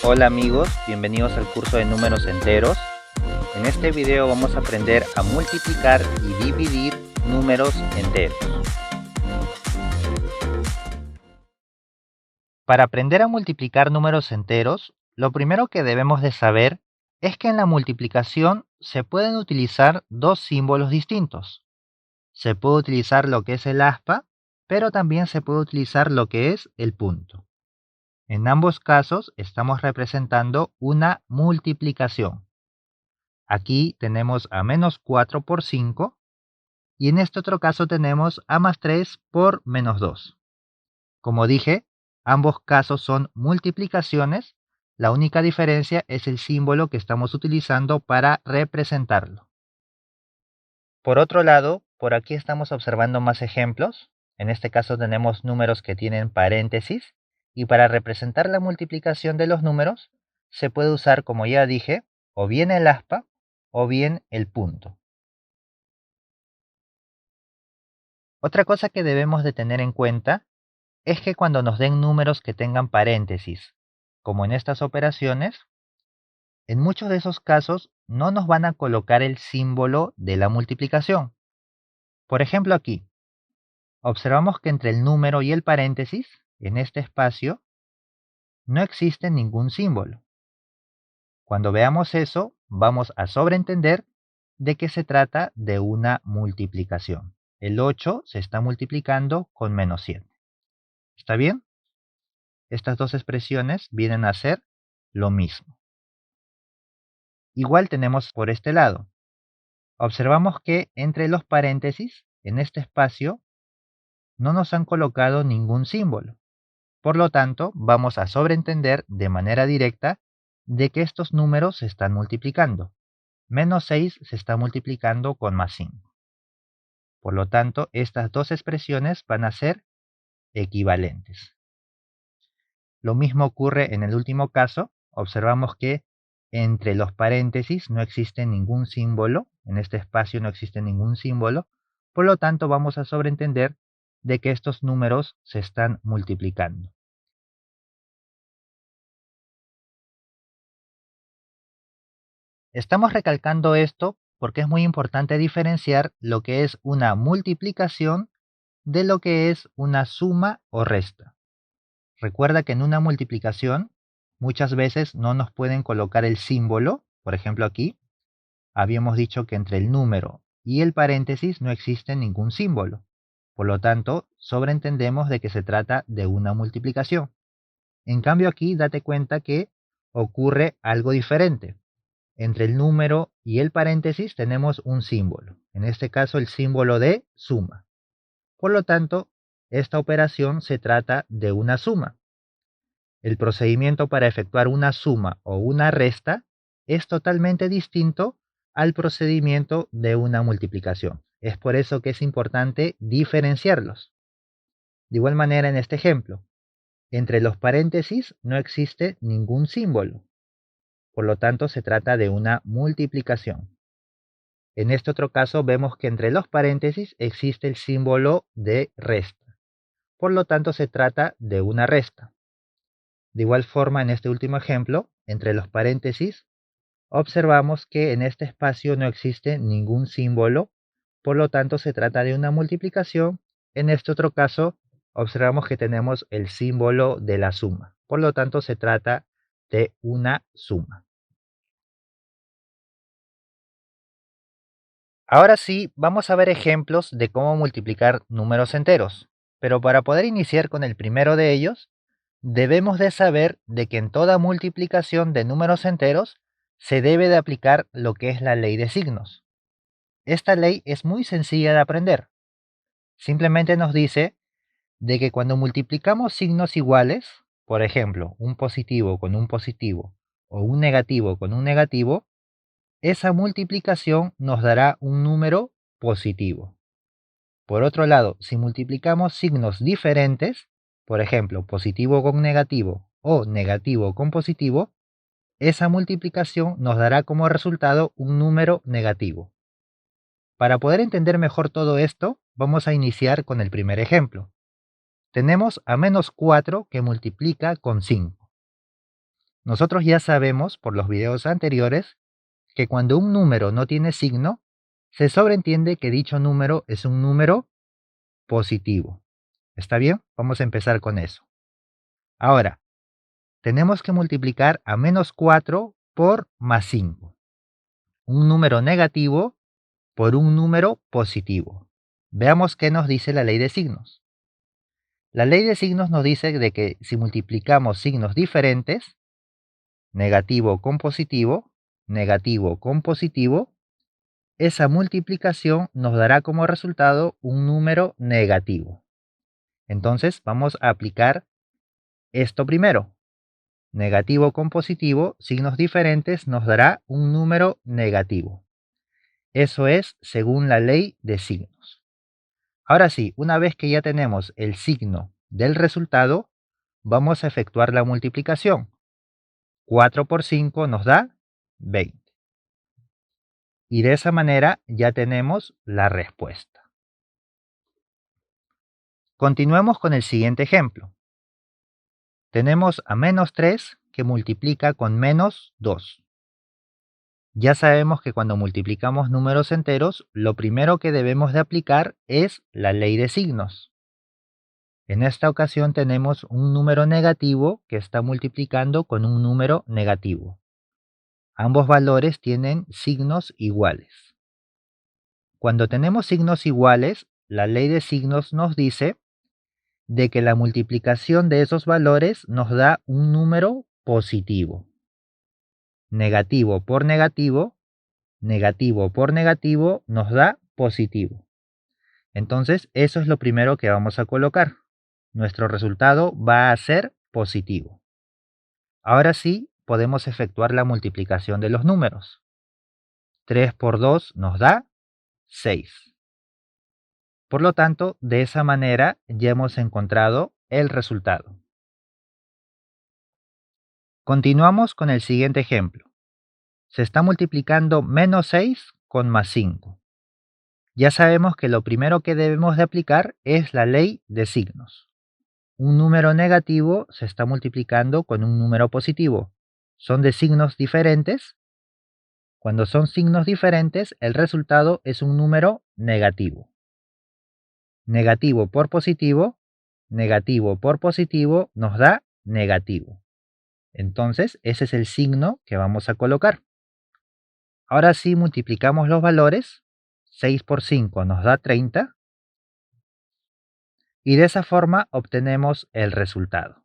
Hola amigos, bienvenidos al curso de números enteros. En este video vamos a aprender a multiplicar y dividir números enteros. Para aprender a multiplicar números enteros, lo primero que debemos de saber es que en la multiplicación se pueden utilizar dos símbolos distintos. Se puede utilizar lo que es el aspa, pero también se puede utilizar lo que es el punto. En ambos casos estamos representando una multiplicación. Aquí tenemos a menos 4 por 5 y en este otro caso tenemos a más 3 por menos 2. Como dije, ambos casos son multiplicaciones, la única diferencia es el símbolo que estamos utilizando para representarlo. Por otro lado, por aquí estamos observando más ejemplos. En este caso tenemos números que tienen paréntesis y para representar la multiplicación de los números se puede usar, como ya dije, o bien el aspa o bien el punto. Otra cosa que debemos de tener en cuenta es que cuando nos den números que tengan paréntesis, como en estas operaciones, en muchos de esos casos no nos van a colocar el símbolo de la multiplicación. Por ejemplo aquí, observamos que entre el número y el paréntesis, en este espacio, no existe ningún símbolo. Cuando veamos eso, vamos a sobreentender de que se trata de una multiplicación. El 8 se está multiplicando con menos 7. ¿Está bien? Estas dos expresiones vienen a ser lo mismo. Igual tenemos por este lado. Observamos que entre los paréntesis, en este espacio, no nos han colocado ningún símbolo. Por lo tanto, vamos a sobreentender de manera directa de que estos números se están multiplicando. Menos 6 se está multiplicando con más 5. Por lo tanto, estas dos expresiones van a ser equivalentes. Lo mismo ocurre en el último caso. Observamos que entre los paréntesis no existe ningún símbolo. En este espacio no existe ningún símbolo. Por lo tanto, vamos a sobreentender de que estos números se están multiplicando. Estamos recalcando esto porque es muy importante diferenciar lo que es una multiplicación de lo que es una suma o resta. Recuerda que en una multiplicación muchas veces no nos pueden colocar el símbolo. Por ejemplo aquí, habíamos dicho que entre el número y el paréntesis no existe ningún símbolo. Por lo tanto, sobreentendemos de que se trata de una multiplicación. En cambio aquí, date cuenta que ocurre algo diferente. Entre el número y el paréntesis tenemos un símbolo. En este caso, el símbolo de suma. Por lo tanto, esta operación se trata de una suma. El procedimiento para efectuar una suma o una resta es totalmente distinto al procedimiento de una multiplicación. Es por eso que es importante diferenciarlos. De igual manera en este ejemplo, entre los paréntesis no existe ningún símbolo. Por lo tanto, se trata de una multiplicación. En este otro caso vemos que entre los paréntesis existe el símbolo de resta. Por lo tanto, se trata de una resta. De igual forma, en este último ejemplo, entre los paréntesis, observamos que en este espacio no existe ningún símbolo, por lo tanto se trata de una multiplicación. En este otro caso, observamos que tenemos el símbolo de la suma, por lo tanto se trata de una suma. Ahora sí, vamos a ver ejemplos de cómo multiplicar números enteros, pero para poder iniciar con el primero de ellos, debemos de saber de que en toda multiplicación de números enteros se debe de aplicar lo que es la ley de signos. Esta ley es muy sencilla de aprender. Simplemente nos dice de que cuando multiplicamos signos iguales, por ejemplo, un positivo con un positivo o un negativo con un negativo, esa multiplicación nos dará un número positivo. Por otro lado, si multiplicamos signos diferentes, por ejemplo, positivo con negativo o negativo con positivo, esa multiplicación nos dará como resultado un número negativo. Para poder entender mejor todo esto, vamos a iniciar con el primer ejemplo. Tenemos a menos 4 que multiplica con 5. Nosotros ya sabemos por los videos anteriores que cuando un número no tiene signo, se sobreentiende que dicho número es un número positivo. ¿Está bien? Vamos a empezar con eso. Ahora, tenemos que multiplicar a menos 4 por más 5. Un número negativo por un número positivo. Veamos qué nos dice la ley de signos. La ley de signos nos dice de que si multiplicamos signos diferentes, negativo con positivo, esa multiplicación nos dará como resultado un número negativo. Entonces vamos a aplicar esto primero. Negativo con positivo, signos diferentes, nos dará un número negativo. Eso es según la ley de signos. Ahora sí, una vez que ya tenemos el signo del resultado, vamos a efectuar la multiplicación. 4 por 5 nos da 20. Y de esa manera ya tenemos la respuesta. Continuemos con el siguiente ejemplo. Tenemos a menos 3 que multiplica con menos 2. Ya sabemos que cuando multiplicamos números enteros, lo primero que debemos de aplicar es la ley de signos. En esta ocasión tenemos un número negativo que está multiplicando con un número negativo. Ambos valores tienen signos iguales. Cuando tenemos signos iguales, la ley de signos nos dice de que la multiplicación de esos valores nos da un número positivo. Negativo por negativo nos da positivo. Entonces, eso es lo primero que vamos a colocar. Nuestro resultado va a ser positivo. Ahora sí, podemos efectuar la multiplicación de los números. 3 por 2 nos da 6. Por lo tanto, de esa manera ya hemos encontrado el resultado. Continuamos con el siguiente ejemplo. Se está multiplicando menos 6 con más 5. Ya sabemos que lo primero que debemos de aplicar es la ley de signos. Un número negativo se está multiplicando con un número positivo. ¿Son de signos diferentes? Cuando son signos diferentes, el resultado es un número negativo. Negativo por positivo nos da negativo. Entonces, ese es el signo que vamos a colocar. Ahora sí multiplicamos los valores. 6 por 5 nos da 30. Y de esa forma obtenemos el resultado.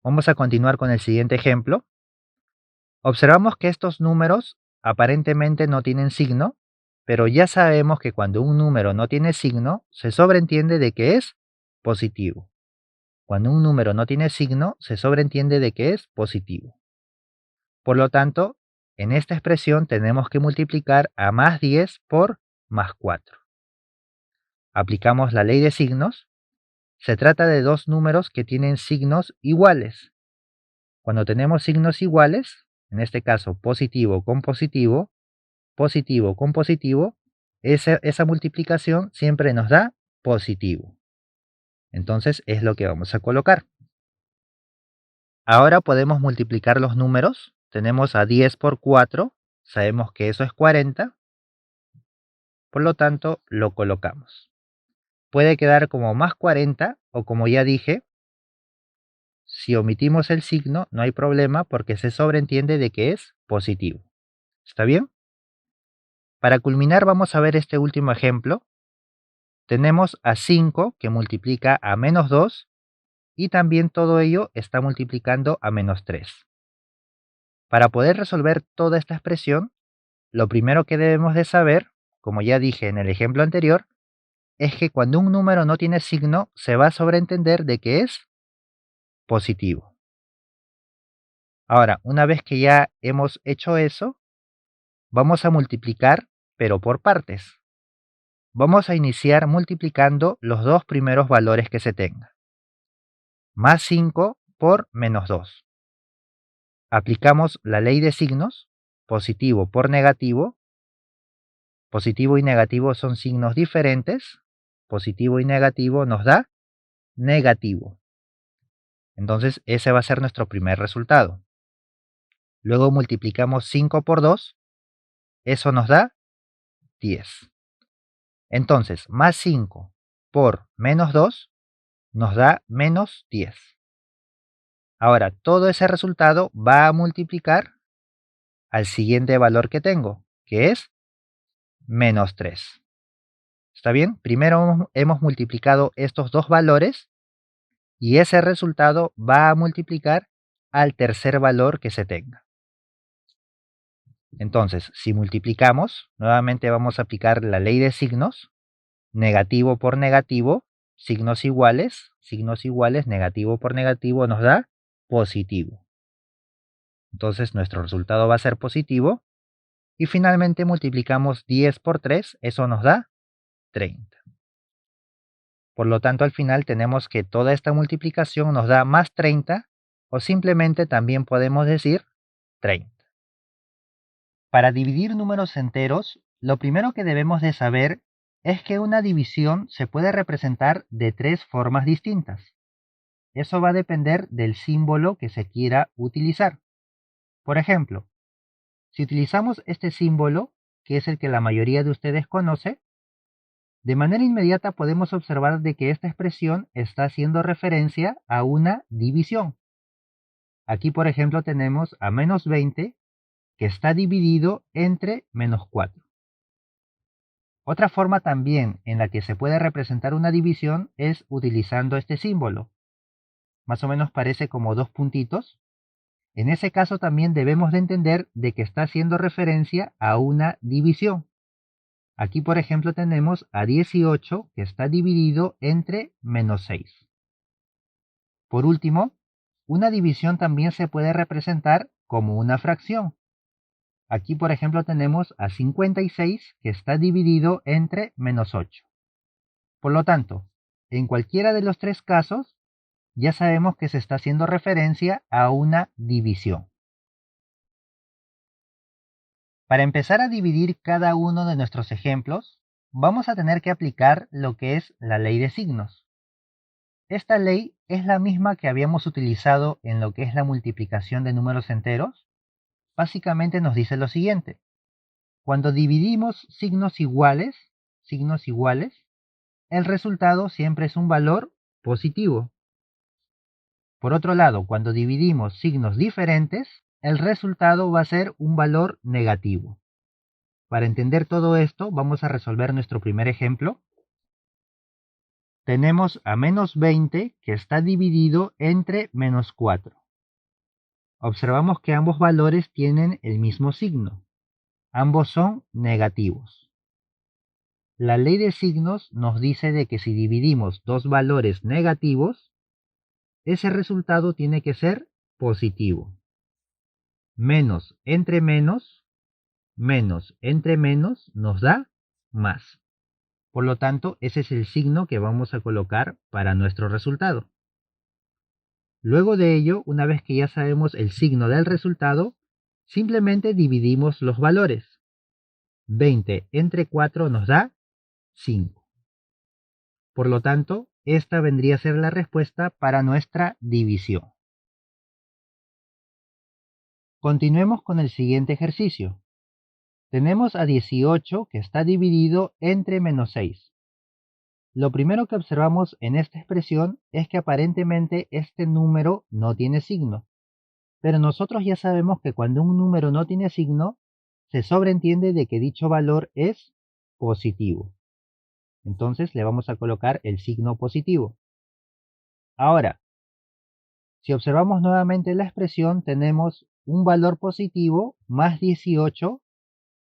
Vamos a continuar con el siguiente ejemplo. Observamos que estos números aparentemente no tienen signo, pero ya sabemos que cuando un número no tiene signo, se sobreentiende de que es positivo. Cuando un número no tiene signo, se sobreentiende de que es positivo. Por lo tanto, en esta expresión tenemos que multiplicar a más 10 por más 4. Aplicamos la ley de signos. Se trata de dos números que tienen signos iguales. Cuando tenemos signos iguales, en este caso positivo con positivo, esa multiplicación siempre nos da positivo. Entonces es lo que vamos a colocar. Ahora podemos multiplicar los números. Tenemos a 10 por 4, sabemos que eso es 40, por lo tanto lo colocamos. Puede quedar como más 40 o como ya dije, si omitimos el signo no hay problema porque se sobreentiende de que es positivo. ¿Está bien? Para culminar vamos a ver este último ejemplo. Tenemos a 5 que multiplica a menos 2 y también todo ello está multiplicando a menos 3. Para poder resolver toda esta expresión, lo primero que debemos de saber, como ya dije en el ejemplo anterior, es que cuando un número no tiene signo se va a sobreentender de que es positivo. Ahora, una vez que ya hemos hecho eso, vamos a multiplicar, pero por partes. Vamos a iniciar multiplicando los dos primeros valores que se tengan. Más 5 por menos 2. Aplicamos la ley de signos, positivo por negativo. Positivo y negativo son signos diferentes. Positivo y negativo nos da negativo. Entonces ese va a ser nuestro primer resultado. Luego multiplicamos 5 por 2. Eso nos da 10. Entonces, más 5 por menos 2 nos da menos 10. Ahora, todo ese resultado va a multiplicar al siguiente valor que tengo, que es menos 3. ¿Está bien? Primero hemos multiplicado estos dos valores y ese resultado va a multiplicar al tercer valor que se tenga. Entonces, si multiplicamos, nuevamente vamos a aplicar la ley de signos, negativo por negativo, signos iguales, negativo por negativo nos da positivo. Entonces nuestro resultado va a ser positivo. Y finalmente multiplicamos 10 por 3, eso nos da 30. Por lo tanto, al final tenemos que toda esta multiplicación nos da más 30, o simplemente también podemos decir 30. Para dividir números enteros, lo primero que debemos de saber es que una división se puede representar de tres formas distintas. Eso va a depender del símbolo que se quiera utilizar. Por ejemplo, si utilizamos este símbolo, que es el que la mayoría de ustedes conoce, de manera inmediata podemos observar de que esta expresión está haciendo referencia a una división. Aquí, por ejemplo, tenemos a menos 20, que está dividido entre menos 4. Otra forma también en la que se puede representar una división es utilizando este símbolo. Más o menos parece como dos puntitos. En ese caso también debemos de entender de que está haciendo referencia a una división. Aquí, por ejemplo, tenemos a 18 que está dividido entre menos 6. Por último, una división también se puede representar como una fracción. Aquí, por ejemplo, tenemos a 56 que está dividido entre menos 8. Por lo tanto, en cualquiera de los tres casos, ya sabemos que se está haciendo referencia a una división. Para empezar a dividir cada uno de nuestros ejemplos, vamos a tener que aplicar lo que es la ley de signos. Esta ley es la misma que habíamos utilizado en lo que es la multiplicación de números enteros. Básicamente nos dice lo siguiente. Cuando dividimos signos iguales, el resultado siempre es un valor positivo. Por otro lado, cuando dividimos signos diferentes, el resultado va a ser un valor negativo. Para entender todo esto, vamos a resolver nuestro primer ejemplo. Tenemos a menos 20 que está dividido entre menos 4. Observamos que ambos valores tienen el mismo signo. Ambos son negativos. La ley de signos nos dice de que si dividimos dos valores negativos, ese resultado tiene que ser positivo. Menos entre menos nos da más. Por lo tanto, ese es el signo que vamos a colocar para nuestro resultado. Luego de ello, una vez que ya sabemos el signo del resultado, simplemente dividimos los valores. 20 entre 4 nos da 5. Por lo tanto, esta vendría a ser la respuesta para nuestra división. Continuemos con el siguiente ejercicio. Tenemos a 18 que está dividido entre menos 6. Lo primero que observamos en esta expresión es que aparentemente este número no tiene signo. Pero nosotros ya sabemos que cuando un número no tiene signo, se sobreentiende de que dicho valor es positivo. Entonces le vamos a colocar el signo positivo. Ahora, si observamos nuevamente la expresión, tenemos un valor positivo más 18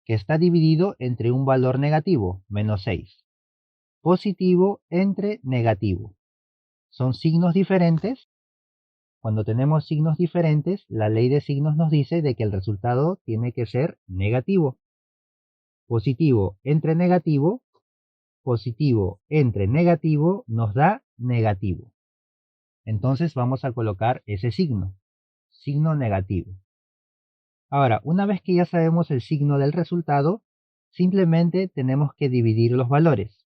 que está dividido entre un valor negativo, menos 6. Positivo entre negativo. Son signos diferentes. Cuando tenemos signos diferentes, la ley de signos nos dice de que el resultado tiene que ser negativo. Positivo entre negativo nos da negativo. Entonces vamos a colocar ese signo negativo. Ahora, una vez que ya sabemos el signo del resultado, simplemente tenemos que dividir los valores.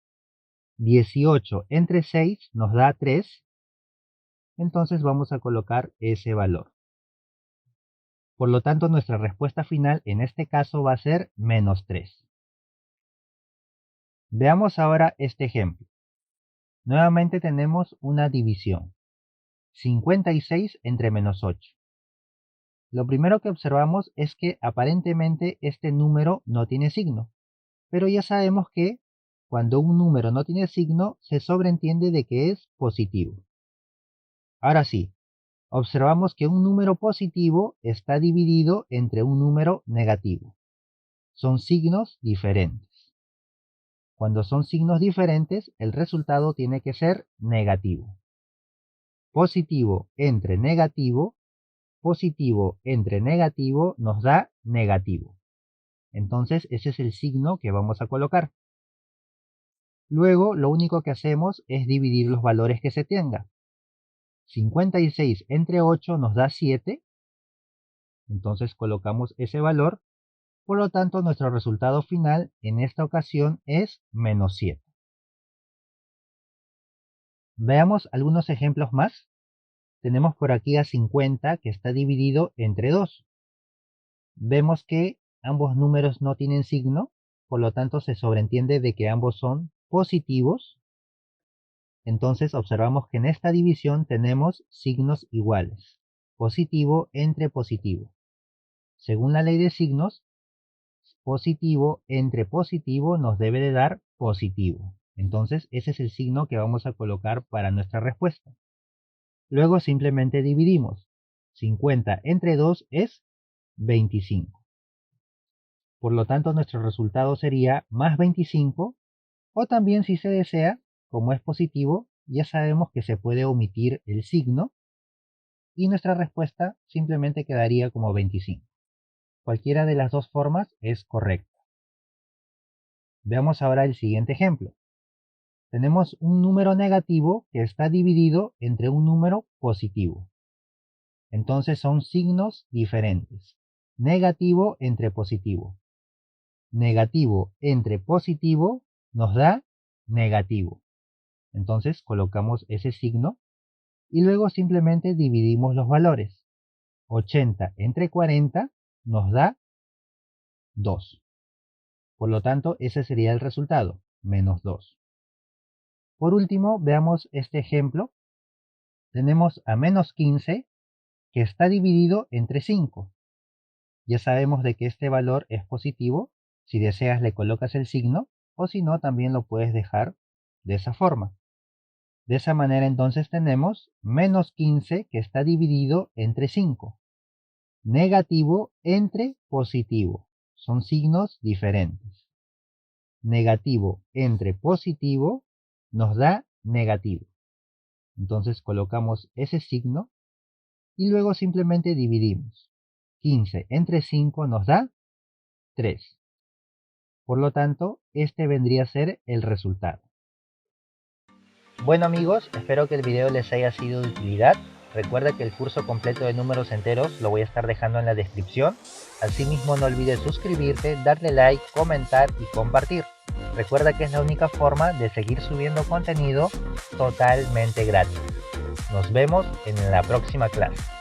18 entre 6 nos da 3. entonces vamos a colocar ese valor. Por lo tanto, nuestra respuesta final en este caso va a ser menos 3. Veamos ahora este ejemplo. Nuevamente tenemos una división. 56 entre menos 8. Lo primero que observamos es que aparentemente este número no tiene signo, pero ya sabemos que cuando un número no tiene signo se sobreentiende de que es positivo. Ahora sí, observamos que un número positivo está dividido entre un número negativo. Son signos diferentes. Cuando son signos diferentes, el resultado tiene que ser negativo. Positivo entre negativo nos da negativo. Entonces ese es el signo que vamos a colocar. Luego lo único que hacemos es dividir los valores que se tenga. 56 entre 8 nos da 7. Entonces colocamos ese valor. Por lo tanto nuestro resultado final en esta ocasión es menos 7. Veamos algunos ejemplos más. Tenemos por aquí a 50 que está dividido entre 2. Vemos que ambos números no tienen signo, por lo tanto se sobreentiende de que ambos son positivos. Entonces observamos que en esta división tenemos signos iguales. Positivo entre positivo. Según la ley de signos, positivo entre positivo nos debe de dar positivo. Entonces ese es el signo que vamos a colocar para nuestra respuesta. Luego simplemente dividimos. 50 entre 2 es 25. Por lo tanto nuestro resultado sería más 25, o también si se desea, como es positivo, ya sabemos que se puede omitir el signo y nuestra respuesta simplemente quedaría como 25. Cualquiera de las dos formas es correcta. Veamos ahora el siguiente ejemplo. Tenemos un número negativo que está dividido entre un número positivo. Entonces son signos diferentes. Negativo entre positivo. Negativo entre positivo nos da negativo. Entonces colocamos ese signo y luego simplemente dividimos los valores. 80 entre 40 nos da 2. Por lo tanto, ese sería el resultado, menos 2. Por último, veamos este ejemplo. Tenemos a menos 15 que está dividido entre 5. Ya sabemos de que este valor es positivo. Si deseas le colocas el signo, o si no también lo puedes dejar de esa forma. De esa manera entonces tenemos menos 15 que está dividido entre 5. Negativo entre positivo. Son signos diferentes. Negativo entre positivo nos da negativo. Entonces colocamos ese signo y luego simplemente dividimos. 15 entre 5 nos da 3. Por lo tanto, este vendría a ser el resultado. Bueno amigos, espero que el video les haya sido de utilidad. Recuerda que el curso completo de números enteros lo voy a estar dejando en la descripción. Asimismo no olvides suscribirte, darle like, comentar y compartir. Recuerda que es la única forma de seguir subiendo contenido totalmente gratis. Nos vemos en la próxima clase.